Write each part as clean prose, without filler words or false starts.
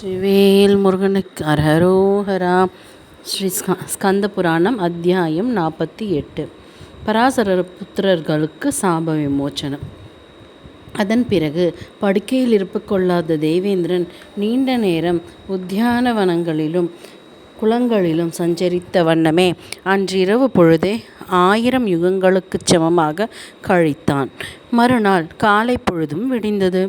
வெற்றிவேல் முருகனுக்கு அரஹரோஹரா. ஸ்ரீ ஸ்கந்த புராணம் அத்தியாயம் 48. பராசர புத்திரர்களுக்கு சாப விமோச்சனம். அதன் பிறகு படுக்கையில் இருப்பு கொள்ளாத தேவேந்திரன் நீண்ட நேரம் உத்தியானவனங்களிலும் குளங்களிலும் சஞ்சரித்த வண்ணமே அன்றிரவு பொழுதே 1000 யுகங்களுக்குச் சமமாக கழித்தான். மறுநாள் காலை பொழுதும் விடிந்தது.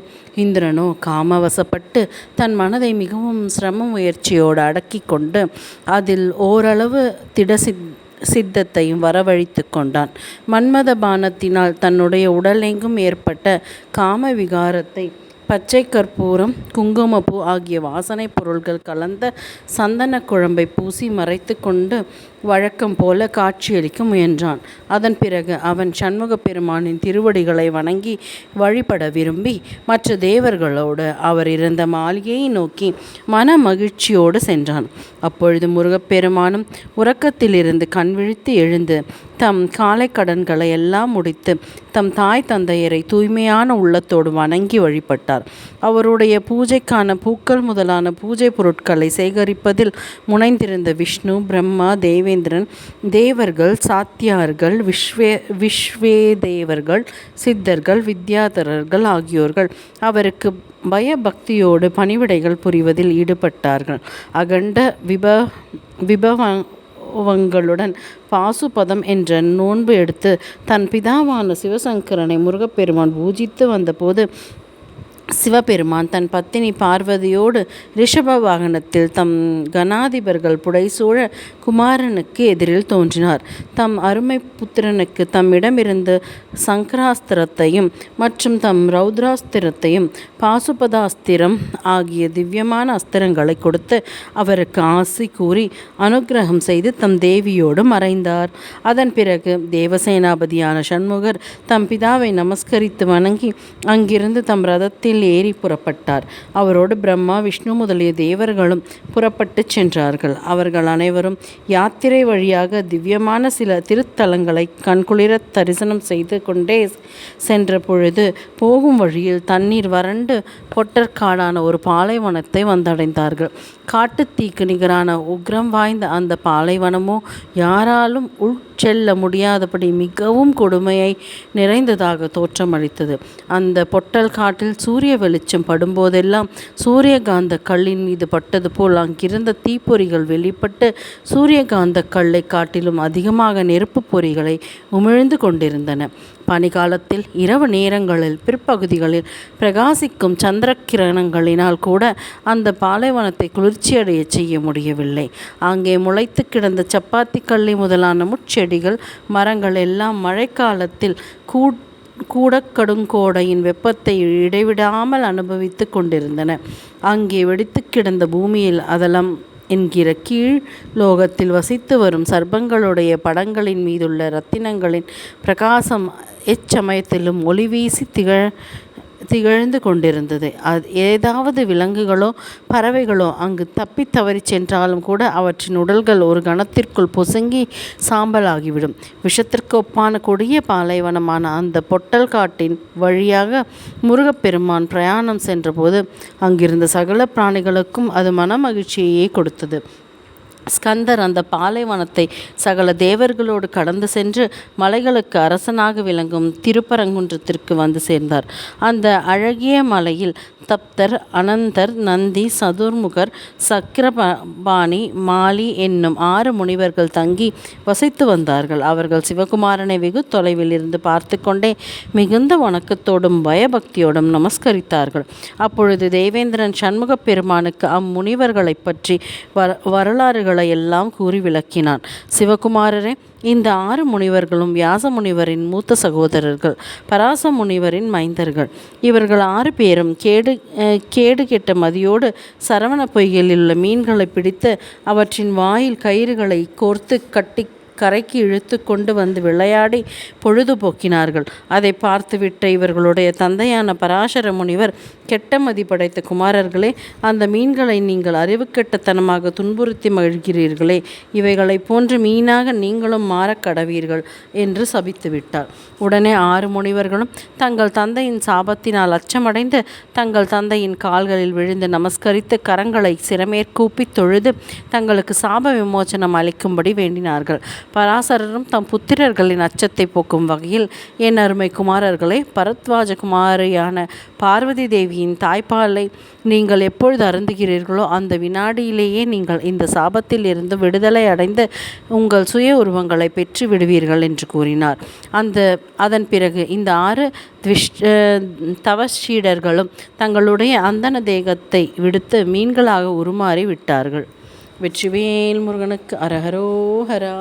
இந்திரனோ காமவசப்பட்டு தன் மனதை மிகவும் சிரம முயற்சியோடு அடக்கி கொண்டு அதில் ஓரளவு சித்தத்தையும் வரவழைத்து கொண்டான். மன்மத பானத்தினால் தன்னுடைய உடலெங்கும் ஏற்பட்ட காம விகாரத்தை பச்சை கற்பூரம், குங்குமப்பூ ஆகிய வாசனை பொருள்கள் கலந்த சந்தன குழம்பை பூசி மறைத்து கொண்டு வழக்கம் போல காட்சியளிக்க முயன்றான். அதன் பிறகு அவன் சண்முக பெருமானின் திருவடிகளை வணங்கி வழிபட விரும்பி மற்ற தேவர்களோடு அவர் இருந்த மாளிகையை நோக்கி மன மகிழ்ச்சியோடு சென்றான். அப்பொழுது முருகப்பெருமானும் உறக்கத்திலிருந்து கண்விழித்து எழுந்து தம் காலை கடன்களை எல்லாம் முடித்து தம் தாய் தந்தையரை தூய்மையான உள்ளத்தோடு வணங்கி வழிபட்டார். அவருடைய பூஜைக்கான பூக்கள் முதலான பூஜை பொருட்களை சேகரிப்பதில் முனைந்திருந்த விஷ்ணு, பிரம்மா, தேவேந்திரன், தேவர்கள், சாத்தியார்கள், விஸ்வேதேவர்கள், சித்தர்கள், வித்யாதரர்கள் ஆகியோர்கள் அவருக்கு பயபக்தியோடு பணிவிடைகள் புரிவதில் ஈடுபட்டார்கள். அகண்ட விபவங்களுடன் பாசுபதம் என்ற நோன்பு எடுத்து தன் பிதாவான சிவசங்கரனை முருகப்பெருமான் பூஜித்து வந்தபோது சிவபெருமான் தன் பத்தினி பார்வதியோடு ரிஷப வாகனத்தில் தம் கணாதிபர்கள் புடைசூழ குமாரனுக்கு எதிரில் தோன்றினார். தம் அருமை புத்திரனுக்கு தம்மிடமிருந்து சங்கராஸ்திரத்தையும் மற்றும் தம் ரௌத்ராஸ்திரத்தையும் பாசுபதாஸ்திரம் ஆகிய திவ்யமான அஸ்திரங்களை கொடுத்து அவருக்கு ஆசி கூறி அனுக்கிரகம் செய்து தம் தேவியோடு மறைந்தார். அதன் பிறகு தேவசேனாபதியான சண்முகர் தம் பிதாவை நமஸ்கரித்து வணங்கி அங்கிருந்து தம் ரதத்தில் ஏறி புறப்பட்டார். அவரோடு பிரம்மா, விஷ்ணு முதலிய தேவர்களும் புறப்பட்டு சென்றார்கள். அவர்கள் அனைவரும் யாத்திரை வழியாக திவ்யமான சில திருத்தலங்களை கண்குளிர தரிசனம் செய்து கொண்டே சென்ற பொழுது போகும் வழியில் தண்ணீர் வறண்டு பொட்டற்காடான ஒரு பாலைவனத்தை வந்தடைந்தார்கள். காட்டுத்தீக்கு நிகரான உக்ரம் வாய்ந்த அந்த பாலைவனமோ யாராலும் உள்செல்ல முடியாதபடி மிகவும் கொடுமையை நிறைந்ததாக தோற்றமளித்தது. அந்த பொட்டல் காட்டில் சூரிய வெளிச்சம் படும்போதெல்லாம் சூரியகாந்த கல்லின் மீது பட்டது போல் அங்கிருந்த தீப்பொறிகள் வெளிப்பட்டு சூரியகாந்த கல்லை காட்டிலும் அதிகமாக நெருப்பு பொறிகளை உமிழ்ந்து கொண்டிருந்தன. பனிகாலத்தில் இரவு நேரங்களில் பிற்பகுதிகளில் பிரகாசிக்கும் சந்திர கிரணங்களினால் கூட அந்த பாலைவனத்தை குளிர்ச்சியடைய செய்ய முடியவில்லை. அங்கே முளைத்து கிடந்த சப்பாத்தி கள்ளி முதலான முட்செடிகள், மரங்கள் எல்லாம் மழைக்காலத்தில் கூட கடுங்கோடையின் வெப்பத்தை இடைவிடாமல் அனுபவித்து கொண்டிருந்தன. அங்கே வெடித்து கிடந்த பூமியில் அதலம் என்கிற கீழ் லோகத்தில் வசித்து வரும் சர்ப்பங்களுடைய படங்களின் மீதுள்ள இரத்தினங்களின் பிரகாசம் எச்சமயத்திலும் ஒளி வீசி திகழ்ந்து கொண்டிருந்தது. ஏதாவது விலங்குகளோ பறவைகளோ அங்கு தப்பி தவறி சென்றாலும் கூட அவற்றின் உடல்கள் ஒரு கணத்திற்குள் பொசுங்கி சாம்பலாகிவிடும். விஷத்திற்கு ஒப்பான கொடிய பாலைவனமான அந்த பொட்டல் காட்டின் வழியாக முருகப்பெருமான் பிரயாணம் சென்றபோது அங்கிருந்த சகல பிராணிகளுக்கும் அது மன மகிழ்ச்சியையே கொடுத்தது. ஸ்கந்தர் அந்த பாலைவனத்தை சகல தேவர்களோடு கடந்து சென்று மலைகளுக்கு அரசனாக விளங்கும் திருப்பரங்குன்றத்திற்கு வந்து சேர்ந்தார். அந்த அழகிய மலையில் தப்தர், அனந்தர், நந்தி, சதுர்முகர், சக்கரபாணி, மாலி என்னும் 6 முனிவர்கள் தங்கி வசித்து வந்தார்கள். அவர்கள் சிவகுமாரனை வெகு தொலைவில் இருந்து பார்த்து கொண்டே மிகுந்த வணக்கத்தோடும் பயபக்தியோடும் நமஸ்கரித்தார்கள். அப்பொழுது தேவேந்திரன் சண்முக பெருமானுக்கு அம்முனிவர்களை பற்றி வரலாறுகள் எல்லாம் கூறி விளக்கினான். சிவகுமாரரே, இந்த 6 முனிவர்களும் வியாச முனிவரின் மூத்த சகோதரர்கள், பராச முனிவரின் மைந்தர்கள். இவர்கள் 6 பேரும் கேடு கெட்ட மதியோடு சரவண பொய்களில் உள்ள மீன்களை பிடித்து அவற்றின் வாயில் கயிறுகளை கோர்த்து கட்டி கரைக்கு இழுத்து கொண்டு வந்து விளையாடி பொழுதுபோக்கினார்கள். அதை பார்த்துவிட்ட இவர்களுடைய தந்தையான பராசர முனிவர், கெட்ட மதிப்படைத்த குமாரர்களே, அந்த மீன்களை நீங்கள் அறிவுக்கெட்டத்தனமாக துன்புறுத்தி மகிழ்கிறீர்களே, இவைகளை போன்று மீனாக நீங்களும் மாறக் கடவீர்கள் என்று சபித்து விட்டார். உடனே 6 முனிவர்களும் தங்கள் தந்தையின் சாபத்தினால் அச்சமடைந்து தங்கள் தந்தையின் கால்களில் விழுந்து நமஸ்கரித்து கரங்களை சிரமேற்கூப்பி தொழுது தங்களுக்கு சாப விமோச்சனம் அளிக்கும்படி வேண்டினார்கள். பராசரரும் தம் புத்திரர்களின் அச்சத்தை போக்கும் வகையில், என் அருமை குமாரர்களே, பரத்வாஜ குமாரியான பார்வதி தேவியின் தாய்ப்பாலை நீங்கள் எப்பொழுது அருந்துகிறீர்களோ அந்த வினாடியிலேயே நீங்கள் இந்த சாபத்தில் இருந்து விடுதலை அடைந்து உங்கள் சுய உருவங்களை பெற்று விடுவீர்கள் என்று கூறினார். அதன் பிறகு இந்த 6 தவசீடர்களும் தங்களுடைய அந்தன தேகத்தை விடுத்து மீன்களாக உருமாறி விட்டார்கள். வெற்றிவேல் முருகனுக்கு அரஹரோஹரா.